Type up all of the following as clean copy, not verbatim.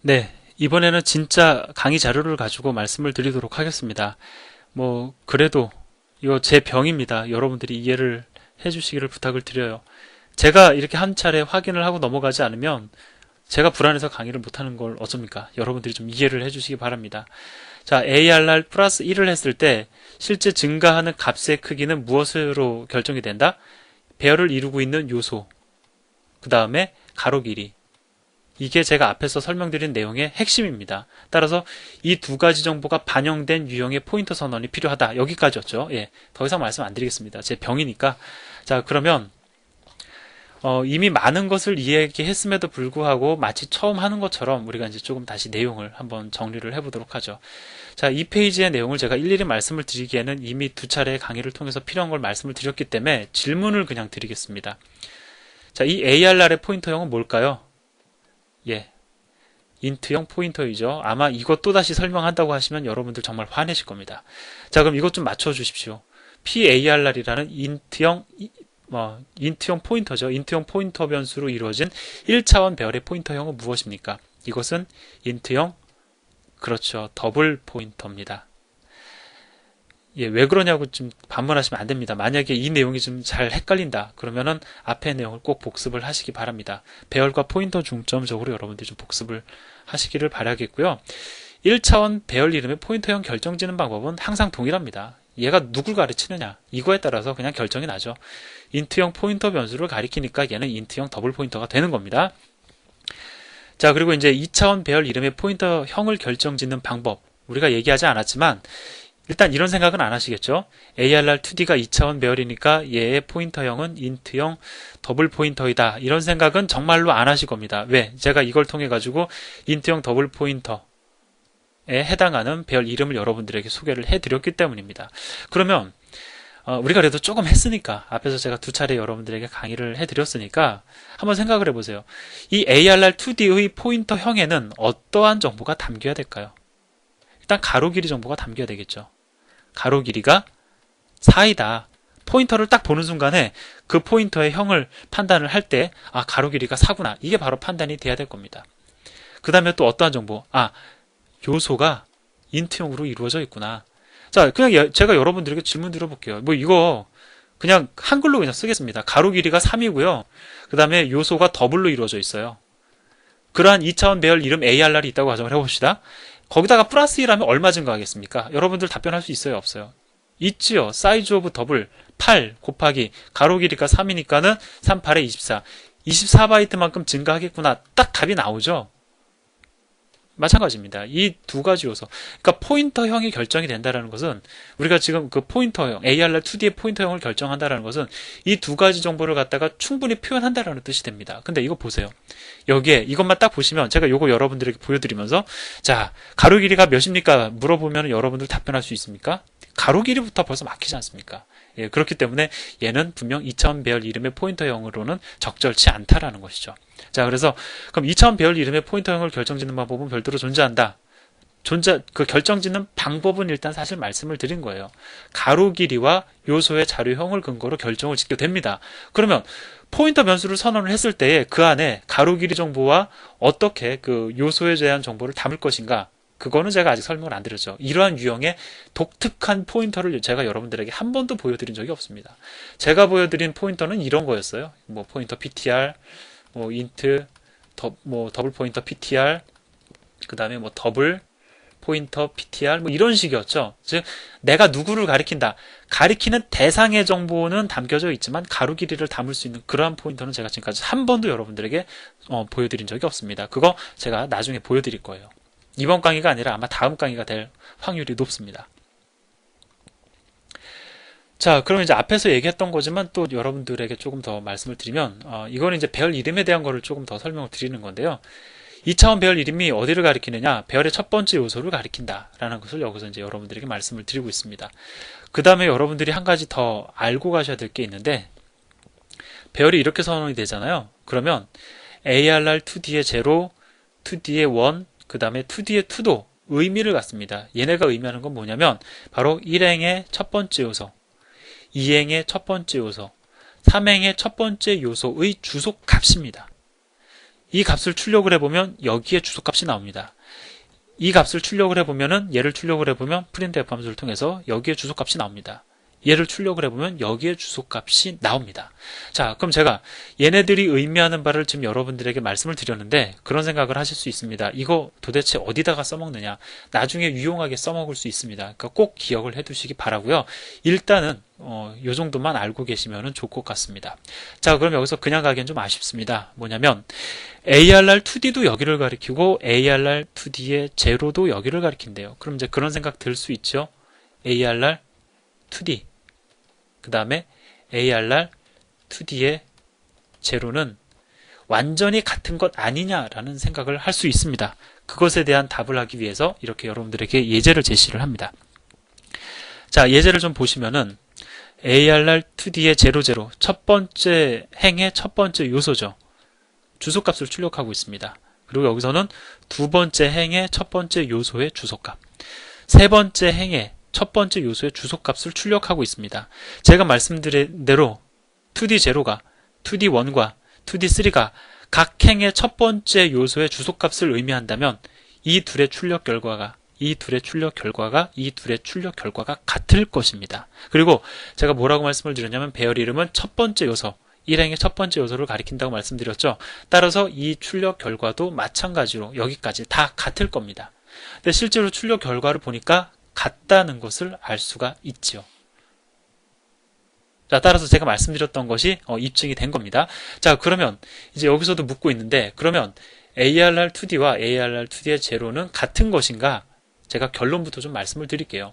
네, 이번에는 진짜 강의 자료를 가지고 말씀을 드리도록 하겠습니다. 그래도 이거 제 병입니다. 여러분들이 이해를 해주시기를 부탁을 드려요. 제가 이렇게 한 차례 확인을 하고 넘어가지 않으면 제가 불안해서 강의를 못하는 걸 어쩝니까? 여러분들이 좀 이해를 해주시기 바랍니다. 자, ARR 플러스 1을 했을 때 실제 증가하는 값의 크기는 무엇으로 결정이 된다? 배열을 이루고 있는 요소, 그 다음에 가로 길이, 이게 제가 앞에서 설명드린 내용의 핵심입니다. 따라서 이 두 가지 정보가 반영된 유형의 포인터 선언이 필요하다. 여기까지였죠. 예, 더 이상 말씀 안 드리겠습니다. 제 병이니까. 자, 그러면 이미 많은 것을 이야기했음에도 불구하고 마치 처음 하는 것처럼 우리가 이제 조금 다시 내용을 한번 정리를 해보도록 하죠. 자, 이 페이지의 내용을 제가 일일이 말씀을 드리기에는 이미 두 차례의 강의를 통해서 필요한 걸 말씀을 드렸기 때문에 질문을 그냥 드리겠습니다. 자, 이 ARR의 포인터형은 뭘까요? 예, 인트형 포인터이죠. 아마 이것 또다시 설명한다고 하시면 여러분들 정말 화내실 겁니다. 자, 그럼 이것 좀 맞춰주십시오. PARR이라는 인트형 포인터죠. 인트형 포인터 변수로 이루어진 1차원 배열의 포인터형은 무엇입니까? 이것은 인트형, 그렇죠, 더블 포인터입니다. 예, 왜 그러냐고 좀 반문하시면 안 됩니다. 만약에 이 내용이 좀 잘 헷갈린다, 그러면은 앞의 내용을 꼭 복습을 하시기 바랍니다. 배열과 포인터 중점적으로 여러분들이 좀 복습을 하시기를 바라겠고요. 1차원 배열 이름의 포인터형 결정지는 방법은 항상 동일합니다. 얘가 누굴 가르치느냐, 이거에 따라서 그냥 결정이 나죠. 인트형 포인터 변수를 가리키니까 얘는 인트형 더블 포인터가 되는 겁니다. 자, 그리고 이제 2차원 배열 이름의 포인터형을 결정짓는 방법, 우리가 얘기하지 않았지만 일단 이런 생각은 안 하시겠죠? ARR2D가 2차원 배열이니까 얘의 포인터형은 인트형 더블 포인터이다. 이런 생각은 정말로 안 하실 겁니다. 왜? 제가 이걸 통해 가지고 인트형 더블 포인터에 해당하는 배열 이름을 여러분들에게 소개를 해드렸기 때문입니다. 그러면 우리가 그래도 조금 했으니까, 앞에서 제가 두 차례 여러분들에게 강의를 해드렸으니까 한번 생각을 해보세요. 이 ARR2D의 포인터형에는 어떠한 정보가 담겨야 될까요? 일단 가로 길이 정보가 담겨야 되겠죠. 가로 길이가 4이다. 포인터를 딱 보는 순간에 그 포인터의 형을 판단을 할 때, 아, 가로 길이가 4구나. 이게 바로 판단이 돼야 될 겁니다. 그 다음에 또 어떠한 정보? 아, 요소가 인트형으로 이루어져 있구나. 자, 그냥 제가 여러분들에게 질문 드려볼게요. 이거 그냥 한글로 그냥 쓰겠습니다. 가로 길이가 3이고요. 그 다음에 요소가 더블로 이루어져 있어요. 그러한 2차원 배열 이름 ARR이 있다고 가정을 해봅시다. 거기다가 플러스 1하면 얼마 증가하겠습니까? 여러분들 답변할 수 있어요, 없어요? 있지요. 사이즈 오브 더블 8 곱하기 가로 길이가 3이니까는 3, 8에 24. 24바이트만큼 증가하겠구나. 딱 답이 나오죠. 마찬가지입니다. 이 두 가지 요소. 그러니까 포인터형이 결정이 된다는 것은, 우리가 지금 그 포인터형, ARR2D의 포인터형을 결정한다는 것은 이 두 가지 정보를 갖다가 충분히 표현한다는 뜻이 됩니다. 근데 이거 보세요. 여기에 이것만 딱 보시면, 제가 요거 여러분들에게 보여드리면서, 자, 가로 길이가 몇입니까? 물어보면 여러분들 답변할 수 있습니까? 가로 길이부터 벌써 막히지 않습니까? 예, 그렇기 때문에 얘는 분명 2차원 배열 이름의 포인터형으로는 적절치 않다라는 것이죠. 자, 그래서 그럼 2차원 배열 이름의 포인터형을 결정짓는 방법은 별도로 존재한다. 그 결정짓는 방법은 일단 사실 말씀을 드린 거예요. 가로 길이와 요소의 자료형을 근거로 결정을 짓게 됩니다. 그러면 포인터 변수를 선언을 했을 때에 그 안에 가로 길이 정보와 어떻게 그 요소에 대한 정보를 담을 것인가, 그거는 제가 아직 설명을 안 드렸죠. 이러한 유형의 독특한 포인터를 제가 여러분들에게 한 번도 보여드린 적이 없습니다. 제가 보여드린 포인터는 이런 거였어요. 포인터 PTR, 인트, 더블 포인터 PTR, 그 다음에 더블 포인터 PTR, 이런 식이었죠. 즉, 내가 누구를 가리킨다. 가리키는 대상의 정보는 담겨져 있지만 가로 길이를 담을 수 있는 그러한 포인터는 제가 지금까지 한 번도 여러분들에게 보여드린 적이 없습니다. 그거 제가 나중에 보여드릴 거예요. 이번 강의가 아니라 아마 다음 강의가 될 확률이 높습니다. 자, 그럼 이제 앞에서 얘기했던 거지만 또 여러분들에게 조금 더 말씀을 드리면, 이거는 이제 배열 이름에 대한 거를 조금 더 설명을 드리는 건데요. 2차원 배열 이름이 어디를 가리키느냐? 배열의 첫 번째 요소를 가리킨다라는 것을 여기서 이제 여러분들에게 말씀을 드리고 있습니다. 그 다음에 여러분들이 한 가지 더 알고 가셔야 될 게 있는데, 배열이 이렇게 선언이 되잖아요. 그러면 ARR2D의 0, 2D의 1, 그 다음에 2D의 2도 의미를 갖습니다. 얘네가 의미하는 건 뭐냐면 바로 1행의 첫 번째 요소, 2행의 첫 번째 요소, 3행의 첫 번째 요소의 주소 값입니다. 이 값을 출력을 해보면 여기에 주소값이 나옵니다. 이 값을 출력을 해보면은 얘를 출력을 해보면 printf 함수를 통해서 여기에 주소값이 나옵니다. 얘를 출력을 해보면 여기에 주소값이 나옵니다. 자, 그럼 제가 얘네들이 의미하는 바를 지금 여러분들에게 말씀을 드렸는데 그런 생각을 하실 수 있습니다. 이거 도대체 어디다가 써먹느냐? 나중에 유용하게 써먹을 수 있습니다. 그러니까 꼭 기억을 해두시기 바라고요. 일단은 요 정도만 알고 계시면 좋을 것 같습니다. 자, 그럼 여기서 그냥 가기엔 좀 아쉽습니다. 뭐냐면 ARR2D도 여기를 가리키고 ARR2D의 제로도 여기를 가리킨대요. 그럼 이제 그런 생각 들 수 있죠. ARR2D 그 다음에 ARR2D의 제로는 완전히 같은 것 아니냐라는 생각을 할 수 있습니다. 그것에 대한 답을 하기 위해서 이렇게 여러분들에게 예제를 제시를 합니다. 자, 예제를 좀 보시면은 ARR2D의 00 첫 번째 행의 첫 번째 요소죠. 주소값을 출력하고 있습니다. 그리고 여기서는 두 번째 행의 첫 번째 요소의 주소값, 세 번째 행의 첫 번째 요소의 주소값을 출력하고 있습니다. 제가 말씀드린 대로 2D0가 2D1과 2D3가 각 행의 첫 번째 요소의 주소값을 의미한다면 이 둘의 출력 결과가 같을 것입니다. 그리고 제가 뭐라고 말씀을 드렸냐면 배열 이름은 첫 번째 요소, 일행의 첫 번째 요소를 가리킨다고 말씀드렸죠. 따라서 이 출력 결과도 마찬가지로 여기까지 다 같을 겁니다. 근데 실제로 출력 결과를 보니까 같다는 것을 알 수가 있지요. 자, 따라서 제가 말씀드렸던 것이 입증이 된 겁니다. 자, 그러면 이제 여기서도 묻고 있는데 그러면 ARR2D와 ARR2D의 제로는 같은 것인가? 제가 결론부터 좀 말씀을 드릴게요.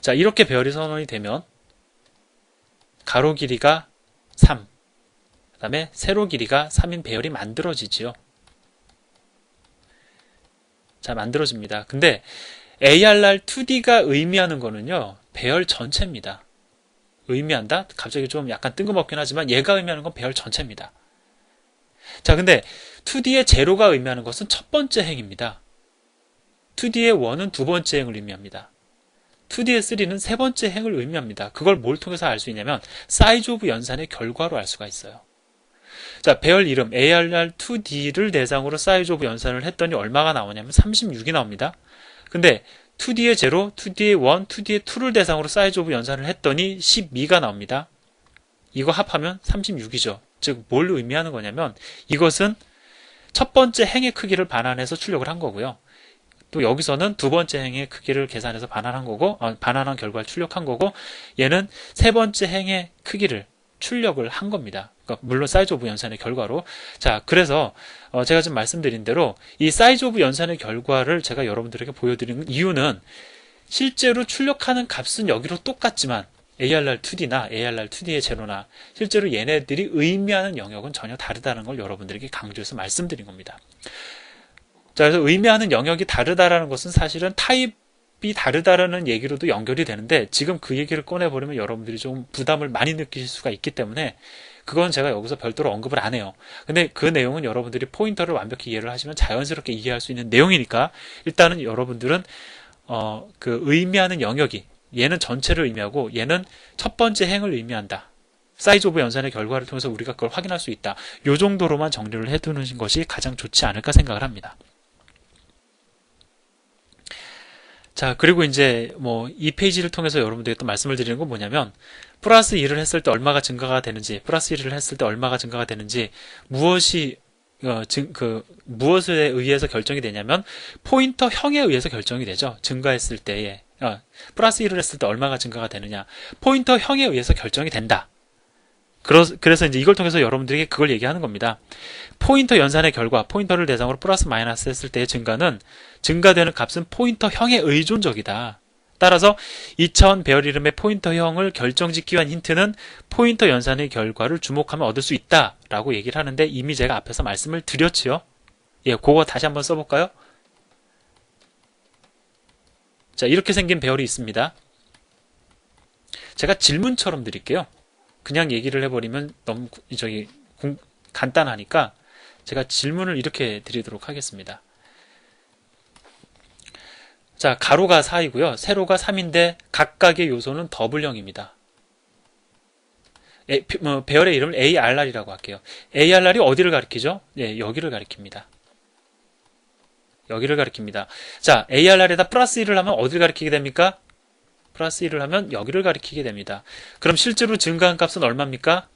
자, 이렇게 배열이 선언이 되면 가로 길이가 3, 그 다음에 세로 길이가 3인 배열이 만들어지지요. 자, 만들어집니다. 근데 ARR2D가 의미하는 거는요, 배열 전체입니다. 의미한다? 갑자기 좀 약간 뜬금없긴 하지만 얘가 의미하는 건 배열 전체입니다. 자, 근데 2D의 제로가 의미하는 것은 첫 번째 행입니다. 2D의 1은 두 번째 행을 의미합니다. 2D의 3는 세 번째 행을 의미합니다. 그걸 뭘 통해서 알 수 있냐면 사이즈 오브 연산의 결과로 알 수가 있어요. 자, 배열 이름 ARR2D를 대상으로 사이즈 오브 연산을 했더니 얼마가 나오냐면 36이 나옵니다. 근데 2D의 0, 2D의 1, 2D의 2를 대상으로 사이즈 오브 연산을 했더니 12가 나옵니다. 이거 합하면 36이죠. 즉, 뭘 의미하는 거냐면 이것은 첫 번째 행의 크기를 반환해서 출력을 한 거고요. 또 여기서는 두 번째 행의 크기를 계산해서 반환한 거고, 반환한 결과를 출력한 거고, 얘는 세 번째 행의 크기를 출력을 한 겁니다. 그러니까 물론 사이즈 오브 연산의 결과로. 자, 그래서 제가 지금 말씀드린 대로 이 사이즈 오브 연산의 결과를 제가 여러분들에게 보여드리는 이유는 실제로 출력하는 값은 여기로 똑같지만 ARR2D나 ARR2D의 제로나 실제로 얘네들이 의미하는 영역은 전혀 다르다는 걸 여러분들에게 강조해서 말씀드린 겁니다. 자, 그래서 의미하는 영역이 다르다라는 것은 사실은 타입이 다르다라는 얘기로도 연결이 되는데 지금 그 얘기를 꺼내버리면 여러분들이 좀 부담을 많이 느끼실 수가 있기 때문에 그건 제가 여기서 별도로 언급을 안 해요. 근데 그 내용은 여러분들이 포인터를 완벽히 이해를 하시면 자연스럽게 이해할 수 있는 내용이니까 일단은 여러분들은 그 의미하는 영역이 얘는 전체를 의미하고 얘는 첫 번째 행을 의미한다. 사이즈 오브 연산의 결과를 통해서 우리가 그걸 확인할 수 있다. 이 정도로만 정리를 해두는 것이 가장 좋지 않을까 생각을 합니다. 자, 그리고 이제 이 페이지를 통해서 여러분들에게 또 말씀을 드리는 건 뭐냐면 플러스 1을 했을 때 얼마가 증가가 되는지, 플러스 1을 했을 때 얼마가 증가가 되는지 무엇에 의해서 결정이 되냐면 포인터형에 의해서 결정이 되죠. 증가했을 때에 플러스 1을 했을 때 얼마가 증가가 되느냐, 포인터형에 의해서 결정이 된다. 그래서 이제 이걸 통해서 여러분들에게 그걸 얘기하는 겁니다. 포인터 연산의 결과, 포인터를 대상으로 플러스 마이너스 했을 때의 증가되는 값은 포인터형에 의존적이다. 따라서 2차원 배열 이름의 포인터형을 결정짓기 위한 힌트는 포인터 연산의 결과를 주목하면 얻을 수 있다라고 얘기를 하는데 이미 제가 앞에서 말씀을 드렸지요. 예, 그거 다시 한번 써볼까요? 자, 이렇게 생긴 배열이 있습니다. 제가 질문처럼 드릴게요. 그냥 얘기를 해버리면 너무 간단하니까 제가 질문을 이렇게 드리도록 하겠습니다. 자, 가로가 4이고요. 세로가 3인데 각각의 요소는 더블형입니다. 배열의 이름을 ARR이라고 할게요. ARR이 어디를 가리키죠? 예, 여기를 가리킵니다. 여기를 가리킵니다. 자, ARR에다 플러스 1을 하면 어디를 가리키게 됩니까? 플러스 1을 하면 여기를 가리키게 됩니다. 그럼 실제로 증가한 값은 얼마입니까?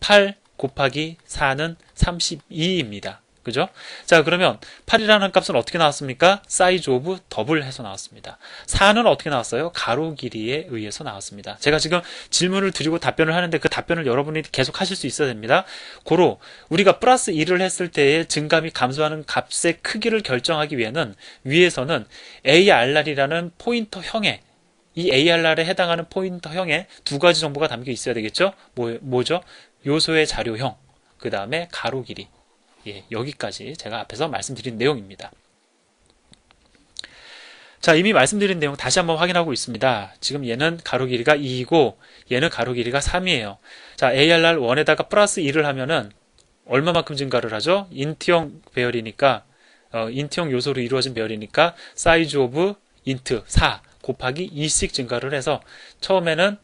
8 곱하기 4는 32입니다. 그죠? 자, 그러면 8이라는 값은 어떻게 나왔습니까? 사이즈 오브 더블 해서 나왔습니다. 4는 어떻게 나왔어요? 가로 길이에 의해서 나왔습니다. 제가 지금 질문을 드리고 답변을 하는데 그 답변을 여러분이 계속 하실 수 있어야 됩니다. 고로 우리가 플러스 1을 했을 때의 증감이 감소하는 값의 크기를 결정하기 위해는 위에서는 ARR이라는 포인터형에 이 ARR에 해당하는 포인터형에 두 가지 정보가 담겨 있어야 되겠죠? 뭐죠? 요소의 자료형, 그 다음에 가로 길이. 예, 여기까지 제가 앞에서 말씀드린 내용입니다. 자, 이미 말씀드린 내용 다시 한번 확인하고 있습니다. 지금 얘는 가로 길이가 2이고 얘는 가로 길이가 3이에요. 자, ARR1에다가 플러스 2를 하면은 얼마만큼 증가를 하죠? 인트형 배열이니까 인트형 요소로 이루어진 배열이니까 사이즈 오브 인트 4 곱하기 2씩 증가를 해서 처음에는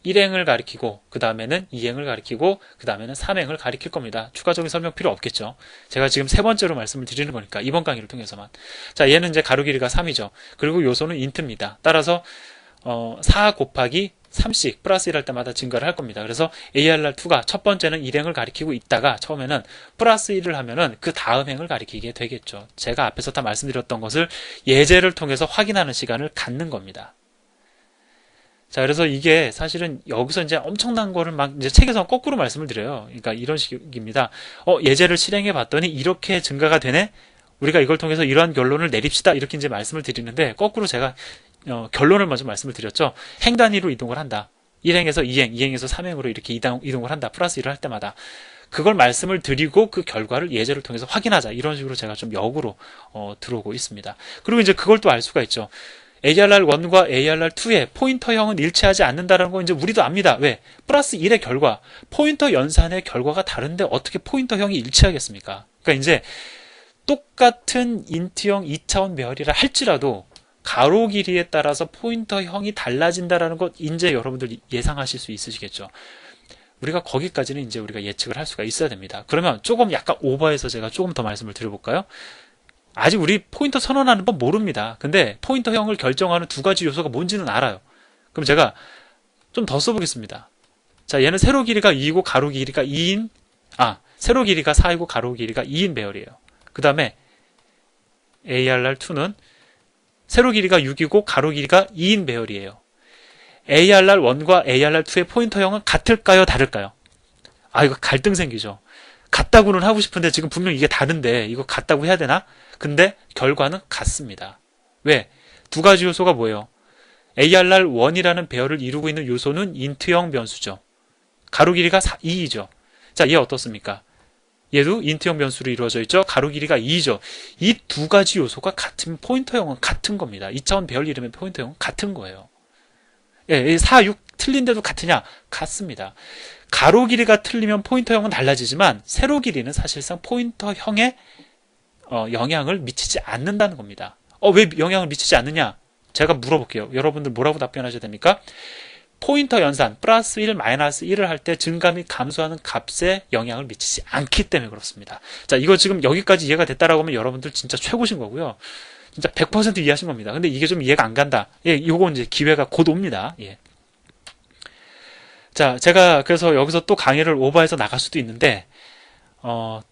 1행을 가리키고 그 다음에는 2행을 가리키고 그 다음에는 3행을 가리킬 겁니다. 추가적인 설명 필요 없겠죠. 제가 지금 세 번째로 말씀을 드리는 거니까 이번 강의를 통해서만. 자, 얘는 이제 가로 길이가 3이죠. 그리고 요소는 인트입니다. 따라서 4 곱하기 3씩 플러스 1 할 때마다 증가를 할 겁니다. 그래서 ARR2가 첫 번째는 1행을 가리키고 있다가 처음에는 플러스 1을 하면은 그 다음 행을 가리키게 되겠죠. 제가 앞에서 다 말씀드렸던 것을 예제를 통해서 확인하는 시간을 갖는 겁니다. 자, 그래서 이게 사실은 여기서 이제 엄청난 거를 막 이제 책에서 거꾸로 말씀을 드려요. 그러니까 이런 식입니다. 예제를 실행해 봤더니 이렇게 증가가 되네? 우리가 이걸 통해서 이러한 결론을 내립시다. 이렇게 이제 말씀을 드리는데 거꾸로 제가 결론을 먼저 말씀을 드렸죠. 행 단위로 이동을 한다. 1행에서 2행, 2행에서 3행으로 이렇게 이동을 한다. 플러스 1을 할 때마다. 그걸 말씀을 드리고 그 결과를 예제를 통해서 확인하자. 이런 식으로 제가 좀 역으로 들어오고 있습니다. 그리고 이제 그걸 또 알 수가 있죠. ARR1과 ARR2의 포인터형은 일치하지 않는다는 건 이제 우리도 압니다. 왜? 플러스 1의 결과, 포인터 연산의 결과가 다른데 어떻게 포인터형이 일치하겠습니까? 그러니까 이제 똑같은 인트형 2차원 배열이라 할지라도 가로 길이에 따라서 포인터형이 달라진다는 것 이제 여러분들 예상하실 수 있으시겠죠. 우리가 거기까지는 이제 우리가 예측을 할 수가 있어야 됩니다. 그러면 조금 약간 오버해서 제가 조금 더 말씀을 드려볼까요? 아직 우리 포인터 선언하는 법 모릅니다. 근데 포인터형을 결정하는 두 가지 요소가 뭔지는 알아요. 그럼 제가 좀 더 써보겠습니다. 자, 얘는 세로 길이가 2이고 가로 길이가 2인, 세로 길이가 4이고 가로 길이가 2인 배열이에요. 그 다음에 ARR2는 세로 길이가 6이고 가로 길이가 2인 배열이에요. ARR1과 ARR2의 포인터형은 같을까요? 다를까요? 이거 갈등 생기죠. 같다고는 하고 싶은데 지금 분명 이게 다른데 이거 같다고 해야 되나? 근데 결과는 같습니다. 왜? 두 가지 요소가 뭐예요? ARR1이라는 배열을 이루고 있는 요소는 인트형 변수죠. 가로 길이가 2이죠. 자, 얘 어떻습니까? 얘도 인트형 변수로 이루어져 있죠. 가로 길이가 2죠. 이 두 가지 요소가 같으면 포인터형은 같은 겁니다. 2차원 배열 이름의 포인터형은 같은 거예요. 예, 4, 6 틀린데도 같으냐? 같습니다. 가로 길이가 틀리면 포인터형은 달라지지만 세로 길이는 사실상 포인터형에 영향을 미치지 않는다는 겁니다. 왜 영향을 미치지 않느냐? 제가 물어볼게요. 여러분들 뭐라고 답변하셔야 됩니까? 포인터 연산 플러스 1, 마이너스 1을 할 때 증감이 감소하는 값에 영향을 미치지 않기 때문에 그렇습니다. 자, 이거 지금 여기까지 이해가 됐다라고 하면 여러분들 진짜 최고신 거고요. 진짜 100% 이해하신 겁니다. 근데 이게 좀 이해가 안 간다. 예, 요거 이제 기회가 곧 옵니다. 예. 자, 제가 그래서 여기서 또 강의를 오버해서 나갈 수도 있는데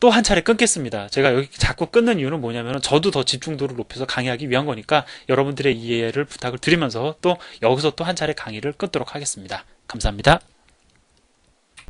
또 한 차례 끊겠습니다. 제가 여기 자꾸 끊는 이유는 뭐냐면 저도 더 집중도를 높여서 강의하기 위한 거니까 여러분들의 이해를 부탁을 드리면서 또 여기서 또 한 차례 강의를 끊도록 하겠습니다. 감사합니다.